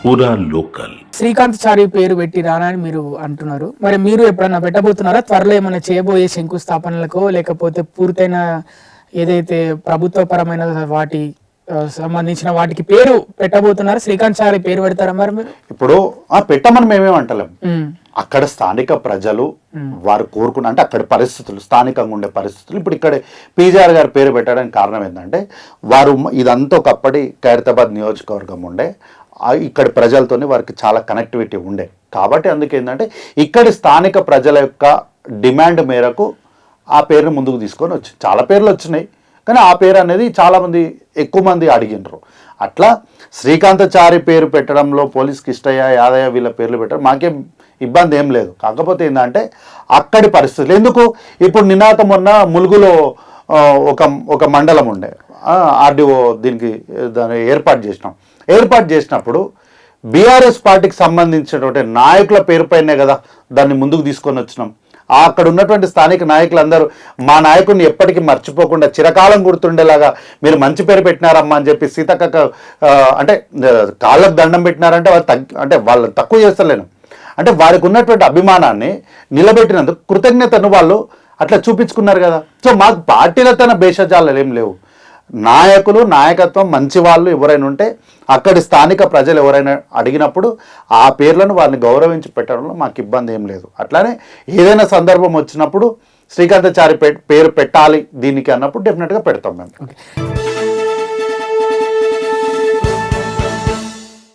పూరా లోకల్. శ్రీకాంత్ చారి పేరు పెట్టి రానా అని మీరు అంటున్నారు. మరి మీరు ఎప్పుడన్నా పెట్టబోతున్నారా? త్వరలో ఏమైనా చేయబోయే శంకుస్థాపనలకో లేకపోతే పూర్తయిన ఏదైతే ప్రభుత్వ పరమైన వాటి సంబంధించిన వాటికి పేరు పెట్టబోతున్నారా? శ్రీకాంత్ చారి పేరు పెడతారా మరి మీరు? ఇప్పుడు పెట్టమని మేమేం అంటలేం. అక్కడ స్థానిక ప్రజలు వారు కోరుకున్న అంటే అక్కడ పరిస్థితులు స్థానికంగా ఉండే పరిస్థితులు ఇప్పుడు ఇక్కడ పీజీఆర్ గారి పేరు పెట్టడానికి కారణం ఏంటంటే వారు ఇదంతా ఒకప్పటి ఖైరతాబాద్ నియోజకవర్గం ఉండే ఇక్కడి ప్రజలతోని వారికి చాలా కనెక్టివిటీ ఉండే కాబట్టి అందుకేంటంటే ఇక్కడి స్థానిక ప్రజల యొక్క డిమాండ్ మేరకు ఆ పేరుని ముందుకు తీసుకొని వచ్చి చాలా పేర్లు వచ్చినాయి కానీ ఆ పేరు అనేది చాలామంది ఎక్కువ మంది అడిగినరు. అట్లా శ్రీకాంతచారి పేరు పెట్టడంలో పోలీస్ కిష్టయ్య యాదయ్య వీళ్ళ పేర్లు పెట్టడం మాకేం ఇబ్బంది ఏం లేదు. కాకపోతే ఏంటంటే అక్కడి పరిస్థితులు ఎందుకు ఇప్పుడు నినాక మొన్న ములుగులో ఒక మండలం ఉండే ఆర్డీఓ దీనికి దాన్ని ఏర్పాటు చేసినప్పుడు బీఆర్ఎస్ పార్టీకి సంబంధించినటువంటి నాయకుల పేరుపైనే కదా దాన్ని ముందుకు తీసుకొని వచ్చినాం. అక్కడ ఉన్నటువంటి స్థానిక నాయకులందరూ మా నాయకుడిని ఎప్పటికీ మర్చిపోకుండా చిరకాలం గుర్తుండేలాగా మీరు మంచి పేరు పెట్టినారమ్మా అని చెప్పి సీతక్క అంటే కాళ్ళకు దండం పెట్టినారంటే వాళ్ళు వాళ్ళు తక్కువ చేస్తలేను అంటే వారికి ఉన్నటువంటి అభిమానాన్ని నిలబెట్టినందుకు కృతజ్ఞతను వాళ్ళు అట్లా చూపించుకున్నారు కదా. సో మాకు పార్టీలతోన భేషజాలు ఏం లేవు. నాయకులు నాయకత్వం మంచి వాళ్ళు ఎవరైనా ఉంటే అక్కడి స్థానిక ప్రజలు ఎవరైనా అడిగినప్పుడు ఆ పేర్లను వారిని గౌరవించి పెట్టడంలో మాకు ఇబ్బంది ఏం లేదు. అట్లానే ఏదైనా సందర్భం వచ్చినప్పుడు శ్రీకాంతచారి పేరు పెట్టాలి దీనికి అన్నప్పుడు డెఫినెట్గా పెడతాం మేము.